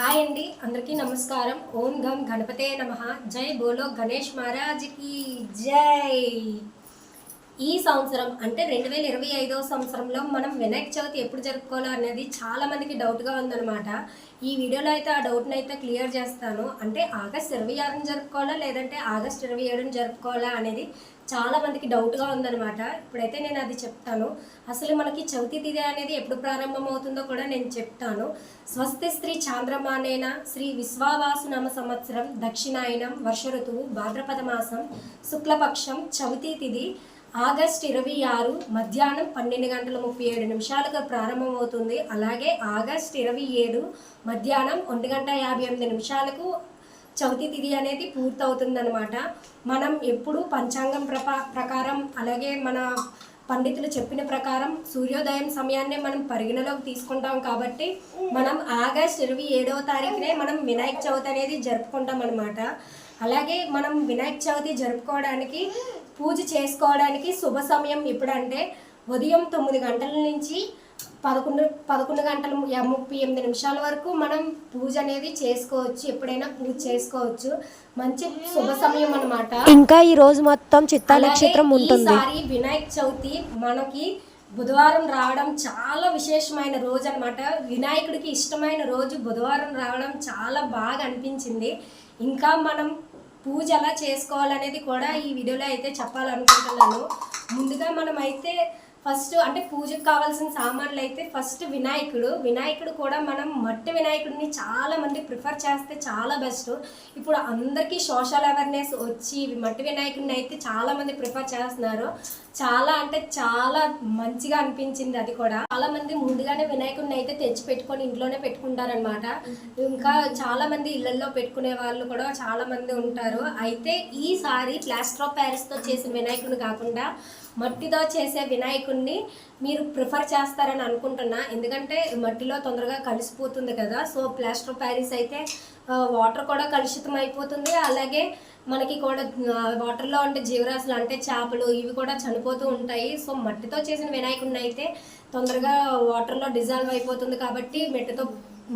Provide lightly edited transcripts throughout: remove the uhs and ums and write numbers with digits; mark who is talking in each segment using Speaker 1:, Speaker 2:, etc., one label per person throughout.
Speaker 1: Hi అండి, అందరికీ నమస్కారం. ఓం గం గణపతే నమః. జై బోలో గణేష్ మహారాజ్కి జై. ఈ సంవత్సరం అంటే 2025వ సంవత్సరంలో మనం వినాయక చవితి ఎప్పుడు జరుపుకోవాలో అనేది చాలా మందికి డౌట్గా ఉందన్నమాట. ఈ వీడియోలో అయితే ఆ డౌట్ని అయితే క్లియర్ చేస్తాను. అంటే ఆగస్ట్ 26ని జరుపుకోవాలా లేదంటే ఆగస్ట్ 27ని జరుపుకోవాలా అనేది చాలా మందికి డౌట్గా ఉందన్నమాట. ఇప్పుడైతే నేను అది చెప్తాను. అసలు మనకి చవితి తిథి అనేది ఎప్పుడు ప్రారంభం అవుతుందో కూడా నేను చెప్తాను. స్వస్తి శ్రీ చాంద్రమానేన శ్రీ విశ్వావాసు నామ సంవత్సరం దక్షిణాయనం వర్ష ఋతువు భాద్రపద మాసం శుక్లపక్షం చవితి తిథి ఆగస్ట్ 26 మధ్యాహ్నం 12:37 ప్రారంభమవుతుంది. అలాగే ఆగస్ట్ 27 మధ్యాహ్నం 1:58 చవితి తిథి అనేది పూర్తవుతుందన్నమాట. మనం ఎప్పుడు పంచాంగం ప్రకారం అలాగే మన పండితులు చెప్పిన ప్రకారం సూర్యోదయం సమయాన్నే మనం పరిగణలోకి తీసుకుంటాం కాబట్టి మనం ఆగస్ట్ 27వ తారీఖునే మనం వినాయక చవితి అనేది జరుపుకుంటాం అన్నమాట. అలాగే మనం వినాయక చవితి జరుపుకోవడానికి పూజ చేసుకోవడానికి శుభ సమయం ఎప్పుడంటే ఉదయం 9 గంటల నుంచి 11:38 వరకు మనం పూజ అనేది చేసుకోవచ్చు. ఎప్పుడైనా పూజ చేసుకోవచ్చు. మంచి శుభ సమయం అన్నమాట.
Speaker 2: ఇంకా ఈ రోజు మొత్తం చిత్తా నక్షత్రం ఉంటుంది.
Speaker 1: ఈసారి వినాయక చవితి మనకి బుధవారం రావడం చాలా విశేషమైన రోజు అన్నమాట. వినాయకుడికి ఇష్టమైన రోజు బుధవారం రావడం చాలా బాగా అనిపించింది. ఇంకా మనం పూజ ఎలా చేసుకోవాలనేది కూడా ఈ వీడియోలో అయితే చెప్పాలనుకుంటున్నాను. ముందుగా మనం అయితే ఫస్ట్ అంటే పూజకు కావాల్సిన సామాన్లు అయితే ఫస్ట్ వినాయకుడు కూడా మనం మట్టి వినాయకుడిని చాలా మంది ప్రిఫర్ చేస్తే చాలా బెస్ట్. ఇప్పుడు అందరికీ సోషల్ అవేర్నెస్ వచ్చి మట్టి వినాయకుడిని అయితే చాలా మంది ప్రిఫర్ చేస్తున్నారు. చాలా అంటే చాలా మంచిగా అనిపించింది. అది కూడా చాలా మంది ముందుగానే వినాయకుడిని అయితే తెచ్చి పెట్టుకొని ఇంట్లోనే పెట్టుకుంటారనమాట. ఇంకా చాలా మంది ఇళ్లలో పెట్టుకునే వాళ్ళు కూడా చాలా మంది ఉంటారు. అయితే ఈసారి ప్లాస్టర్ ఆఫ్ ప్యారిస్తో చేసిన వినాయకుడిని కాకుండా మట్టితో చేసే వినాయకుడిని మీరు ప్రిఫర్ చేస్తారని అనుకుంటున్నా. ఎందుకంటే మట్టిలో తొందరగా కలిసిపోతుంది కదా. సో ప్లాస్టర్ ఆఫ్ ప్యారిస్ అయితే వాటర్ కూడా కలుషితం అయిపోతుంది. అలాగే మనకి కూడా వాటర్లో ఉంటే జీవరాశులు అంటే చేపలు ఇవి కూడా చనిపోతూ ఉంటాయి. సో మట్టితో చేసిన వినాయకుడిని అయితే తొందరగా వాటర్లో డిజాల్వ్ అయిపోతుంది కాబట్టి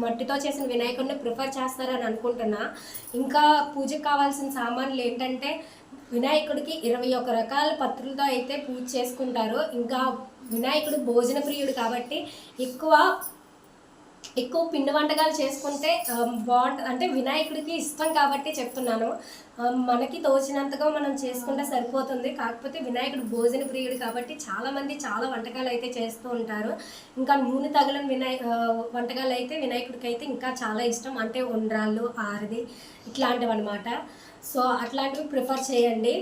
Speaker 1: మట్టితో చేసిన వినాయకుడిని ప్రిఫర్ చేస్తారని అనుకుంటున్నా. ఇంకా పూజకు కావాల్సిన సామాన్లు ఏంటంటే వినాయకుడికి 21 రకాల పత్రులతో అయితే పూజ చేసుకుంటారు. ఇంకా వినాయకుడు భోజన ప్రియుడు కాబట్టి ఎక్కువ పిండి వంటకాలు చేసుకుంటే అంటే వినాయకుడికి ఇష్టం కాబట్టి చెప్తున్నాను. మనకి తోచినంతగా మనం చేసుకుంటే సరిపోతుంది. కాకపోతే వినాయకుడు భోజన ప్రియుడు కాబట్టి చాలామంది చాలా వంటకాలు అయితే చేస్తూ ఉంటారు. ఇంకా నూనె తగలని వంటకాలు అయితే వినాయకుడికి అయితే ఇంకా చాలా ఇష్టం. అంటే ఉండ్రాళ్ళు ఆరది ఇట్లాంటివి అనమాట. సో అట్లాంటివి ప్రిఫర్ చేయండి.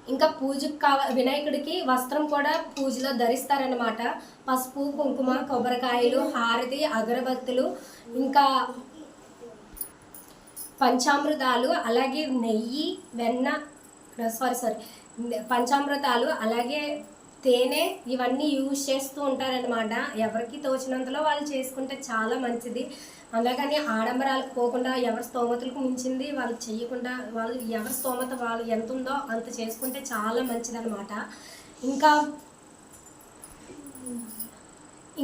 Speaker 1: ఇంకా పూజకు వినాయకుడికి వస్త్రం కూడా పూజలో ధరిస్తారనమాట. పసుపు కుంకుమ కొబ్బరికాయలు హారతి అగరబత్తులు ఇంకా పంచామృతాలు అలాగే నెయ్యి వెన్న పంచామృతాలు అలాగే తేనె ఇవన్నీ యూజ్ చేస్తూ ఉంటారనమాట. ఎవరికి తోచినంతలో వాళ్ళు చేసుకుంటే చాలా మంచిది. అలాగని ఆడంబరాలకు పోకుండా ఎవరి స్తోమతలకు మించింది వాళ్ళు చేయకుండా వాళ్ళు ఎవరి స్తోమత వాళ్ళు ఎంత ఉందో అంత చేసుకుంటే చాలా మంచిదన్నమాట.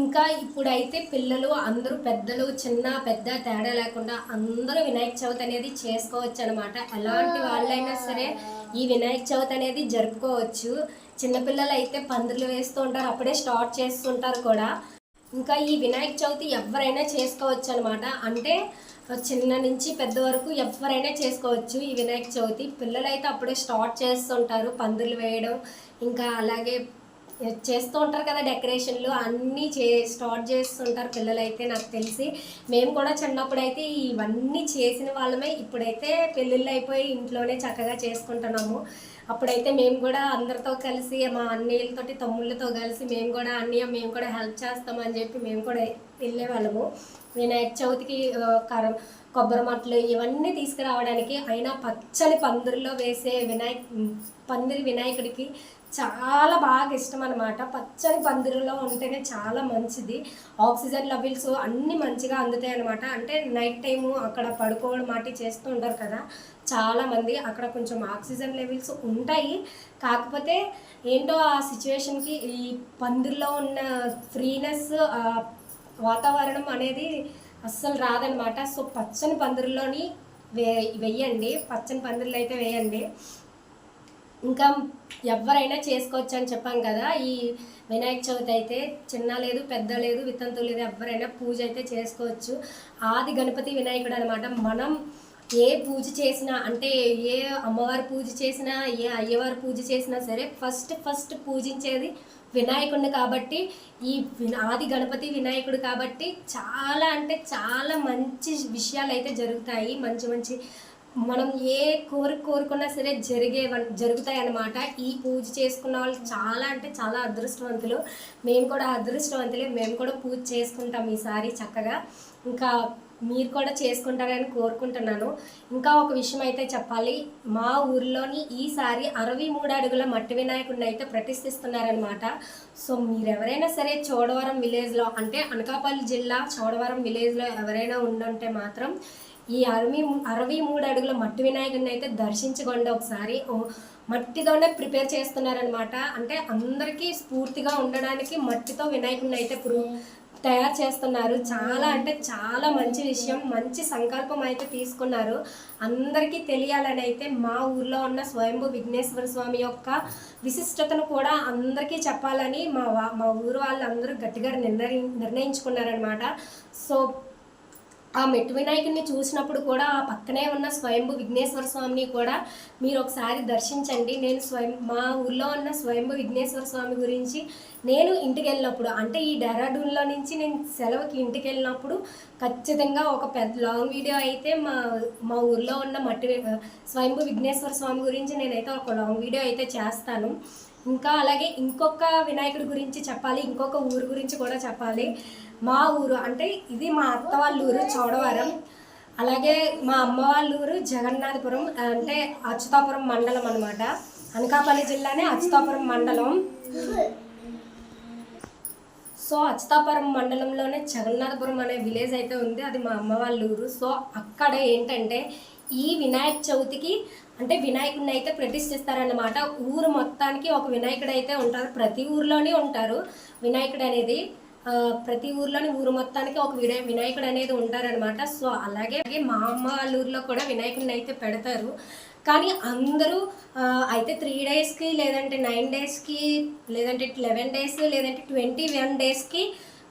Speaker 1: ఇంకా ఇప్పుడైతే పిల్లలు అందరూ పెద్దలు చిన్న పెద్ద తేడా లేకుండా అందరూ వినాయక చవితి అనేది చేసుకోవచ్చు అనమాట. ఎలాంటి వాళ్ళైనా సరే ఈ వినాయక చవితి అనేది జరుపుకోవచ్చు. చిన్నపిల్లలు అయితే పందిర్లు వేస్తూ ఉంటారు, అప్పుడే స్టార్ట్ చేస్తుంటారు కూడా. ఇంకా ఈ వినాయక చవితి ఎవరైనా చేసుకోవచ్చు అనమాట. అంటే చిన్న నుంచి పెద్ద వరకు ఎవరైనా చేసుకోవచ్చు ఈ వినాయక చవితి. పిల్లలు అయితే అప్పుడే స్టార్ట్ చేస్తుంటారు పందిర్లు వేయడం, ఇంకా అలాగే చేస్తూ ఉంటారు కదా డెకరేషన్లు అన్నీ స్టార్ట్ చేస్తుంటారు పిల్లలు అయితే. నాకు తెలిసి మేము కూడా చిన్నప్పుడు అయితే ఇవన్నీ చేసిన వాళ్ళమే. ఇప్పుడైతే పెళ్ళిళ్ళు అయిపోయి ఇంట్లోనే చక్కగా చేసుకుంటున్నాము. అప్పుడైతే మేము కూడా అందరితో కలిసి మా అన్నయ్యలతోటి తమ్ముళ్ళతో కలిసి మేము కూడా హెల్ప్ చేస్తామని చెప్పి మేము కూడా వెళ్ళేవాళ్ళము వినాయక చవితికి. కొబ్బరి మట్టలు ఇవన్నీ తీసుకురావడానికి. అయినా పచ్చని పందిరిలో వేసే వినాయకుడికి చాలా బాగా ఇష్టం అనమాట. పచ్చని పందిరిలో ఉంటేనే చాలా మంచిది. ఆక్సిజన్ లెవెల్స్ అన్నీ మంచిగా అందుతాయి అనమాట. అంటే నైట్ టైము అక్కడ పడుకోవడం మాటి చేస్తూ ఉంటారు కదా చాలామంది, అక్కడ కొంచెం ఆక్సిజన్ లెవెల్స్ ఉంటాయి. కాకపోతే ఏంటో ఆ సిచ్యువేషన్కి ఈ పందిరిలో ఉన్న ఫ్రీనెస్ వాతావరణం అనేది అస్సలు రాదనమాట. సో పచ్చని పందిరిలోని వెయ్యండి, పచ్చని పందిరిలో అయితే వేయండి. ఇంకా ఎవరైనా చేసుకోవచ్చు అని చెప్పాం కదా. ఈ వినాయక చవితి అయితే చిన్న లేదు పెద్ద లేదు వితంతు లేదు, ఎవరైనా పూజ అయితే చేసుకోవచ్చు. ఆది గణపతి వినాయకుడు అనమాట. మనం ఏ పూజ చేసినా అంటే ఏ అమ్మవారి పూజ చేసినా ఏ అయ్యవారి పూజ చేసినా సరే ఫస్ట్ పూజించేది వినాయకుడిని కాబట్టి ఈ ఆది గణపతి వినాయకుడు కాబట్టి చాలా అంటే చాలా మంచి విషయాలు అయితే జరుగుతాయి. మంచి మనం ఏ కోరుకున్నా సరే జరుగుతాయి అన్నమాట. ఈ పూజ చేసుకున్న వాళ్ళు చాలా అంటే చాలా అదృష్టవంతులు. మేము కూడా అదృష్టవంతులే, మేము కూడా పూజ చేసుకుంటాం ఈసారి చక్కగా. ఇంకా మీరు కూడా చేసుకుంటారని కోరుకుంటున్నాను. ఇంకా ఒక విషయం అయితే చెప్పాలి, మా ఊరిలోని ఈసారి 63 అడుగుల మట్టి వినాయకుడిని అయితే ప్రతిష్ఠిస్తున్నారనమాట. సో మీరు ఎవరైనా సరే చోడవరం విలేజ్లో అంటే అనకాపల్లి జిల్లా చోడవరం విలేజ్లో ఎవరైనా ఉండుంటే మాత్రం ఈ 63 అడుగుల మట్టి వినాయకుడిని అయితే దర్శించుకోండి ఒకసారి. మట్టితోనే ప్రిపేర్ చేస్తున్నారనమాట. అంటే అందరికీ స్ఫూర్తిగా ఉండడానికి మట్టితో వినాయకుడిని అయితే తయారు చేస్తున్నారు. చాలా అంటే చాలా మంచి విషయం, మంచి సంకల్పం అయితే తీసుకున్నారు. అందరికీ తెలియాలని అయితే మా ఊర్లో ఉన్న స్వయంభూ విఘ్నేశ్వర స్వామి యొక్క విశిష్టతను కూడా అందరికీ చెప్పాలని మా ఊరు వాళ్ళందరూ గట్టిగా నిర్ణయించుకున్నారనమాట. సో ఆ మెట్టు వినాయకుడిని చూసినప్పుడు కూడా ఆ పక్కనే ఉన్న స్వయంభూ విఘ్నేశ్వర స్వామిని కూడా మీరు ఒకసారి దర్శించండి. నేను మా ఊర్లో ఉన్న స్వయంభూ విఘ్నేశ్వర స్వామి గురించి నేను ఇంటికి వెళ్ళినప్పుడు అంటే ఈ డెహ్రాడూన్లో నుంచి నేను సెలవుకి ఇంటికి వెళ్ళినప్పుడు ఖచ్చితంగా ఒక పెద్ద లాంగ్ వీడియో అయితే మా ఊర్లో ఉన్న స్వయంభూ విఘ్నేశ్వర స్వామి గురించి నేనైతే ఒక లాంగ్ వీడియో అయితే చేస్తాను. ఇంకా అలాగే ఇంకొక వినాయకుడి గురించి చెప్పాలి, ఇంకొక ఊరు గురించి కూడా చెప్పాలి. మా ఊరు అంటే ఇది మా అత్త వాళ్ళ ఊరు చోడవరం, అలాగే మా అమ్మ వాళ్ళ ఊరు జగన్నాథపురం అంటే అచ్యుతాపురం మండలం అనమాట. అనకాపల్లి జిల్లానే అచ్యుతాపురం మండలం. సో అచ్యుతాపురం మండలంలోనే జగన్నాథపురం అనే విలేజ్ అయితే ఉంది, అది మా అమ్మ వాళ్ళ ఊరు. సో అక్కడ ఏంటంటే ఈ వినాయక చవితికి అంటే వినాయకుడిని అయితే ప్రతిష్ఠిస్తారన్నమాట. ఊరు మొత్తానికి ఒక వినాయకుడు అయితే ఉంటారు, ప్రతి ఊర్లోనే ఉంటారు వినాయకుడు అనేది. ప్రతి ఊర్లోని ఊరు మొత్తానికి ఒక వినాయకుడు అనేది ఉంటారనమాట. సో అలాగే మా అమ్మ వాళ్ళ ఊర్లో కూడా వినాయకుడిని అయితే పెడతారు. కానీ అందరూ అయితే 3 డేస్కి లేదంటే 9 డేస్కి లేదంటే 11 డేస్ లేదంటే 21 డేస్కి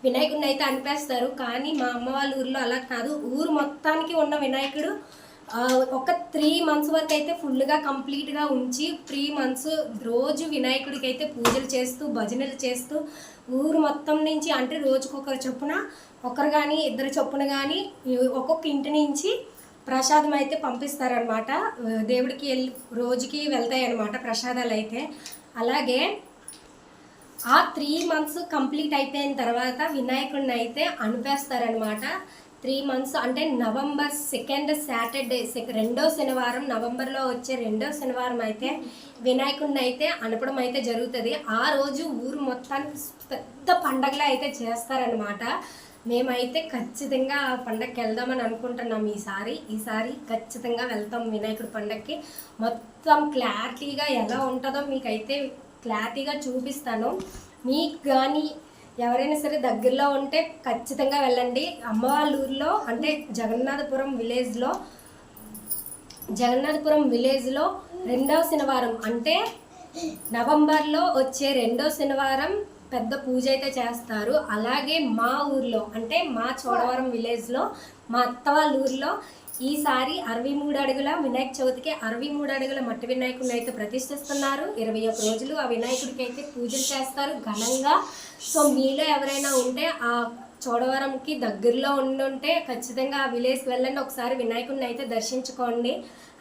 Speaker 1: వినాయకుడిని అయితే అనిపేస్తారు. కానీ మా అమ్మ వాళ్ళ ఊర్లో అలా కాదు, ఊరు మొత్తానికి ఉన్న వినాయకుడు ఒక 3 మంత్స్ వరకు అయితే ఫుల్గా కంప్లీట్గా ఉంచి 3 మంత్స్ రోజు వినాయకుడికి అయితే పూజలు చేస్తూ భజనలు చేస్తూ ఊరు మొత్తం నుంచి అంటే రోజుకొకరు చొప్పున ఒకరు కానీ ఇద్దరు చొప్పున కానీ ఒక్కొక్క ఇంటి నుంచి ప్రసాదం అయితే పంపిస్తారనమాట. దేవుడికి రోజుకి వెళ్తాయి అన్నమాట ప్రసాదాలు అయితే. అలాగే ఆ 3 మంత్స్ కంప్లీట్ అయిపోయిన తర్వాత వినాయకుడిని అయితే అనిపేస్తారనమాట. 3 మంత్స్ అంటే నవంబర్ 2nd సాటర్డే, రెండో శనివారం, నవంబర్లో వచ్చే రెండో శనివారం అయితే వినాయకుడిని అయితే అనపడం అయితే జరుగుతుంది. ఆ రోజు ఊరు మొత్తానికి పెద్ద పండగలా అయితే చేస్తారనమాట. మేమైతే ఖచ్చితంగా ఆ పండగకి వెళ్దామని అనుకుంటున్నాం. ఈసారి ఖచ్చితంగా వెళ్తాం వినాయకుడి పండగకి. మొత్తం క్లారిటీగా ఎలా ఉంటుందో మీకైతే క్లారిటీగా చూపిస్తాను. మీకు కానీ ఎవరైనా సరే దగ్గరలో ఉంటే ఖచ్చితంగా వెళ్ళండి. అమ్మ వాళ్ళ ఊర్లో అంటే జగన్నాథపురం విలేజ్లో రెండవ శనివారం అంటే నవంబర్లో వచ్చే రెండో శనివారం పెద్ద పూజ అయితే చేస్తారు. అలాగే మా ఊర్లో అంటే మా చోడవరం విలేజ్లో మా అత్త వాళ్ళ ఊర్లో ఈసారి 63 అడుగుల వినాయక చవితికి 63 అడుగుల మట్టి వినాయకుడిని అయితే ప్రతిష్ఠిస్తున్నారు. 21 రోజులు ఆ వినాయకుడికి అయితే పూజలు చేస్తారు ఘనంగా. సో మీలో ఎవరైనా ఉంటే ఆ చోడవరంకి దగ్గరలో ఉండుంటే ఖచ్చితంగా ఆ విలేజ్కి వెళ్ళండి, ఒకసారి వినాయకుడిని అయితే దర్శించుకోండి.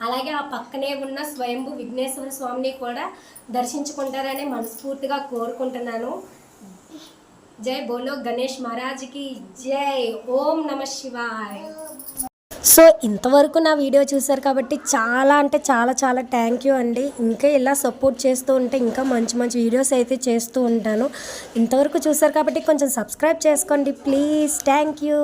Speaker 1: అలాగే ఆ పక్కనే ఉన్న స్వయంభూ విఘ్నేశ్వర స్వామిని కూడా దర్శించుకుంటారని మనస్ఫూర్తిగా కోరుకుంటున్నాను. జై బోలో గణేష్ మహారాజ్కి జై. ఓం నమః శివాయ్.
Speaker 2: సో ఇంతవరకు నా వీడియో చూశారు కాబట్టి చాలా అంటే చాలా చాలా థ్యాంక్ యూ అండి. ఇంకా ఇలా సపోర్ట్ చేస్తూ ఉంటే ఇంకా మంచి మంచి వీడియోస్ అయితే చేస్తూ ఉంటాను. ఇంతవరకు చూశారు కాబట్టి కొంచెం సబ్స్క్రైబ్ చేసుకోండి ప్లీజ్. Thank you.